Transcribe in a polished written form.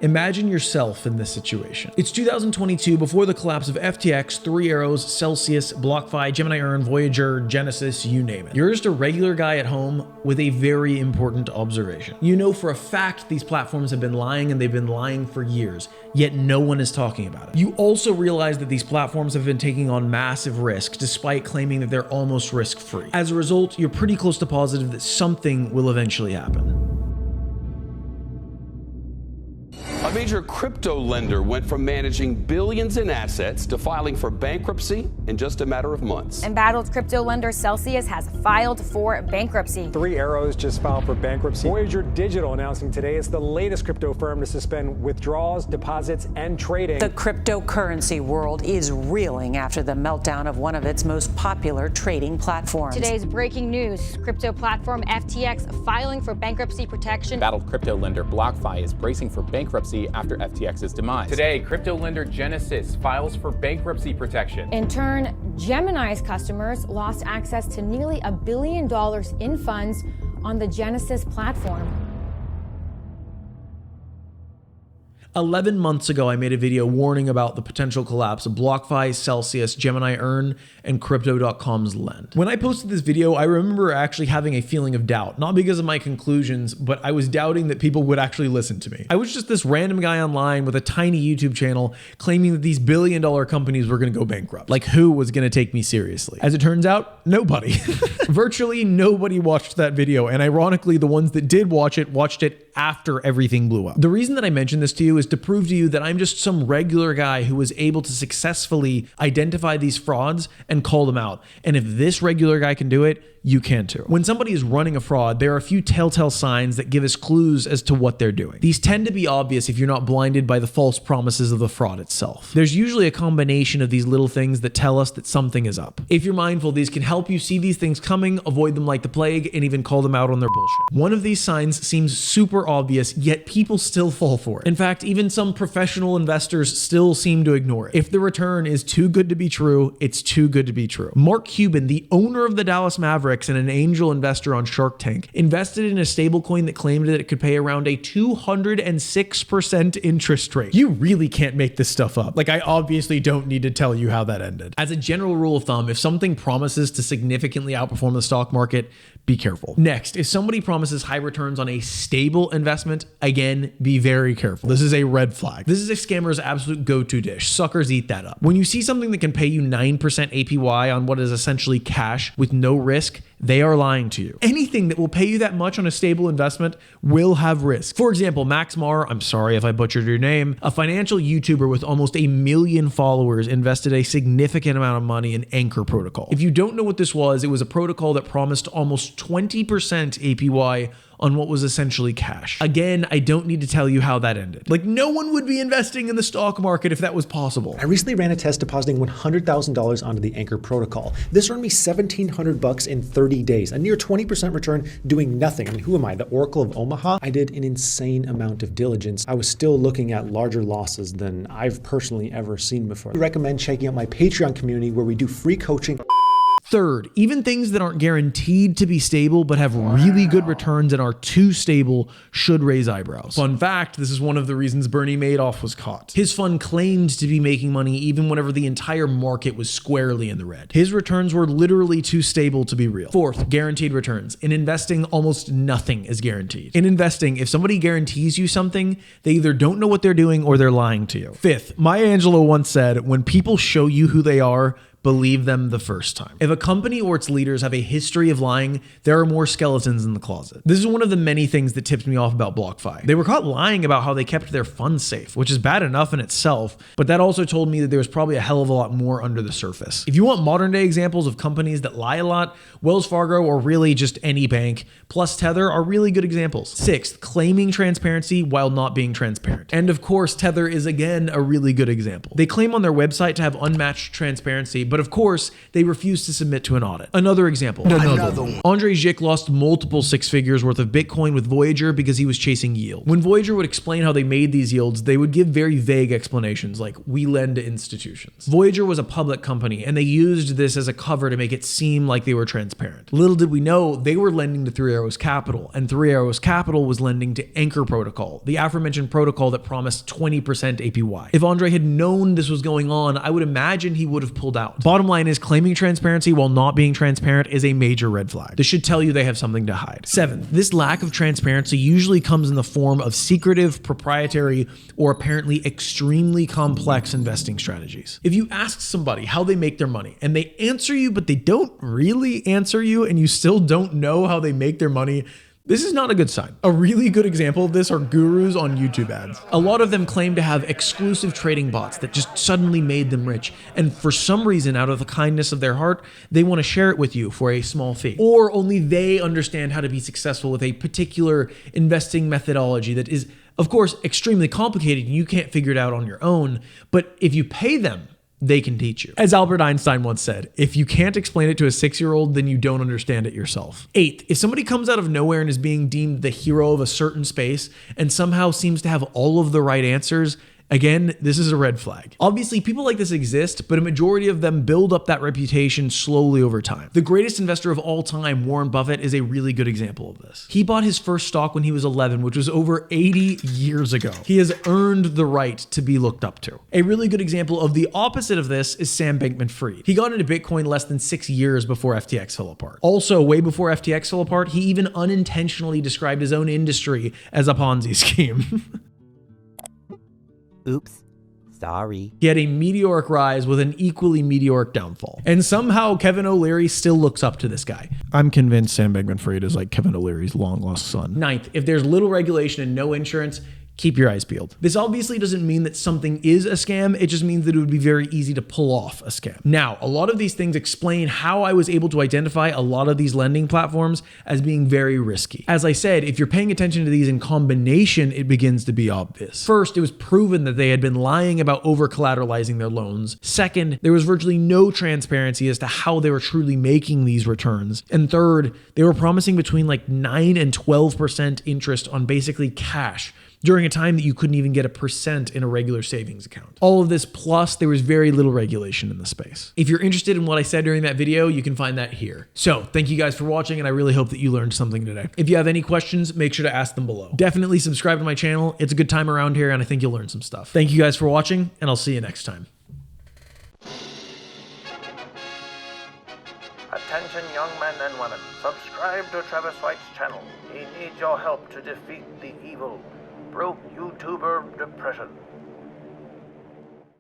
Imagine yourself in this situation. It's 2022, before the collapse of FTX, 3 Arrows, Celsius, BlockFi, Gemini Earn, Voyager, Genesis, you name it. You're just a regular guy at home with a very important observation. You know for a fact these platforms have been lying, and they've been lying for years, yet no one is talking about it. You also realize that these platforms have been taking on massive risk despite claiming that they're almost risk-free. As a result, you're pretty close to positive that something will eventually happen. A major crypto lender went from managing billions in assets to filing for bankruptcy in just a matter of months. Embattled crypto lender Celsius has filed for bankruptcy. 3 Arrows just filed for bankruptcy. Voyager Digital announcing today it's the latest crypto firm to suspend withdrawals, deposits, and trading. The cryptocurrency world is reeling after the meltdown of one of its most popular trading platforms. Today's breaking news: crypto platform FTX filing for bankruptcy protection. Embattled crypto lender BlockFi is bracing for bankruptcy after FTX's demise. Today, crypto lender Genesis files for bankruptcy protection. In turn, Gemini's customers lost access to nearly $1 billion in funds on the Genesis platform. 11 months ago, I made a video warning about the potential collapse of BlockFi, Celsius, Gemini Earn, and Crypto.com's Lend. When I posted this video, I remember actually having a feeling of doubt, not because of my conclusions, but I was doubting that people would actually listen to me. I was just this random guy online with a tiny YouTube channel claiming that these billion-dollar companies were going to go bankrupt. Like, who was going to take me seriously? As it turns out, nobody. Virtually nobody watched that video, and ironically, the ones that did watch it after everything blew up. The reason that I mentioned this to you is to prove to you that I'm just some regular guy who was able to successfully identify these frauds and call them out. And if this regular guy can do it, you can too. When somebody is running a fraud, there are a few telltale signs that give us clues as to what they're doing. These tend to be obvious if you're not blinded by the false promises of the fraud itself. There's usually a combination of these little things that tell us that something is up. If you're mindful, these can help you see these things coming, avoid them like the plague, and even call them out on their bullshit. One of these signs seems super obvious, yet people still fall for it. In fact, even some professional investors still seem to ignore it. If the return is too good to be true, it's too good to be true. Mark Cuban, the owner of the Dallas Mavericks and an angel investor on Shark Tank, invested in a stablecoin that claimed that it could pay around a 206% interest rate. You really can't make this stuff up. Like, I obviously don't need to tell you how that ended. As a general rule of thumb, if something promises to significantly outperform the stock market, be careful. Next, if somebody promises high returns on a stable investment, again, be very careful. This is a red flag. This is a scammer's absolute go-to dish. Suckers eat that up. When you see something that can pay you 9% APY on what is essentially cash with no risk, they are lying to you. Anything that will pay you that much on a stable investment will have risk. For example, Max Marr, I'm sorry if I butchered your name, a financial YouTuber with almost 1 million followers, invested a significant amount of money in Anchor Protocol. If you don't know what this was, it was a protocol that promised almost 20% APY on what was essentially cash. Again, I don't need to tell you how that ended. Like, no one would be investing in the stock market if that was possible. I recently ran a test depositing $100,000 onto the Anchor protocol. This earned me $1,700 in 30 days, a near 20% return doing nothing. I mean, who am I, the Oracle of Omaha? I did an insane amount of diligence. I was still looking at larger losses than I've personally ever seen before. I recommend checking out my Patreon community where we do free coaching. Third, even things that aren't guaranteed to be stable but have really good returns and are too stable should raise eyebrows. Fun fact, this is one of the reasons Bernie Madoff was caught. His fund claimed to be making money even whenever the entire market was squarely in the red. His returns were literally too stable to be real. Fourth, guaranteed returns. In investing, almost nothing is guaranteed. In investing, if somebody guarantees you something, they either don't know what they're doing or they're lying to you. Fifth, Maya Angelou once said, when people show you who they are, believe them the first time. If a company or its leaders have a history of lying, there are more skeletons in the closet. This is one of the many things that tipped me off about BlockFi. They were caught lying about how they kept their funds safe, which is bad enough in itself, but that also told me that there was probably a hell of a lot more under the surface. If you want modern day examples of companies that lie a lot, Wells Fargo, or really just any bank, plus Tether are really good examples. Sixth, claiming transparency while not being transparent. And of course, Tether is again a really good example. They claim on their website to have unmatched transparency, but of course, they refused to submit to an audit. Another example. Andre Zick lost multiple six figures worth of Bitcoin with Voyager because he was chasing yield. When Voyager would explain how they made these yields, they would give very vague explanations like, we lend to institutions. Voyager was a public company, and they used this as a cover to make it seem like they were transparent. Little did we know, they were lending to Three Arrows Capital, and Three Arrows Capital was lending to Anchor Protocol, the aforementioned protocol that promised 20% APY. If Andre had known this was going on, I would imagine he would have pulled out. Bottom line is, claiming transparency while not being transparent is a major red flag. This should tell you they have something to hide. 7. This lack of transparency usually comes in the form of secretive, proprietary, or apparently extremely complex investing strategies. If you ask somebody how they make their money and they answer you, but they don't really answer you, and you still don't know how they make their money, this is not a good sign. A really good example of this are gurus on YouTube ads. A lot of them claim to have exclusive trading bots that just suddenly made them rich. And for some reason, out of the kindness of their heart, they want to share it with you for a small fee. Or only they understand how to be successful with a particular investing methodology that is, of course, extremely complicated and you can't figure it out on your own. But if you pay them, they can teach you. As Albert Einstein once said, if you can't explain it to a 6-year-old, then you don't understand it yourself. 8, if somebody comes out of nowhere and is being deemed the hero of a certain space and somehow seems to have all of the right answers, again, this is a red flag. Obviously, people like this exist, but a majority of them build up that reputation slowly over time. The greatest investor of all time, Warren Buffett, is a really good example of this. He bought his first stock when he was 11, which was over 80 years ago. He has earned the right to be looked up to. A really good example of the opposite of this is Sam Bankman-Fried. He got into Bitcoin less than 6 years before FTX fell apart. Also, way before FTX fell apart, he even unintentionally described his own industry as a Ponzi scheme. Oops. Sorry. He had a meteoric rise with an equally meteoric downfall. And somehow Kevin O'Leary still looks up to this guy. I'm convinced Sam Bankman-Fried is like Kevin O'Leary's long lost son. 9th, if there's little regulation and no insurance, keep your eyes peeled. This obviously doesn't mean that something is a scam. It just means that it would be very easy to pull off a scam. Now, a lot of these things explain how I was able to identify a lot of these lending platforms as being very risky. As I said, if you're paying attention to these in combination, it begins to be obvious. First, it was proven that they had been lying about over-collateralizing their loans. Second, there was virtually no transparency as to how they were truly making these returns. And third, they were promising between like 9 and 12% interest on basically cash during a time that you couldn't even get 1% in a regular savings account. All of this plus there was very little regulation in the space. If you're interested in what I said during that video, you can find that here. So thank you guys for watching, and I really hope that you learned something today. If you have any questions, make sure to ask them below. Definitely subscribe to my channel. It's a good time around here, and I think you'll learn some stuff. Thank you guys for watching, and I'll see you next time. Attention young men and women, subscribe to Travis White's channel. He needs your help to defeat the evil broke YouTuber depression.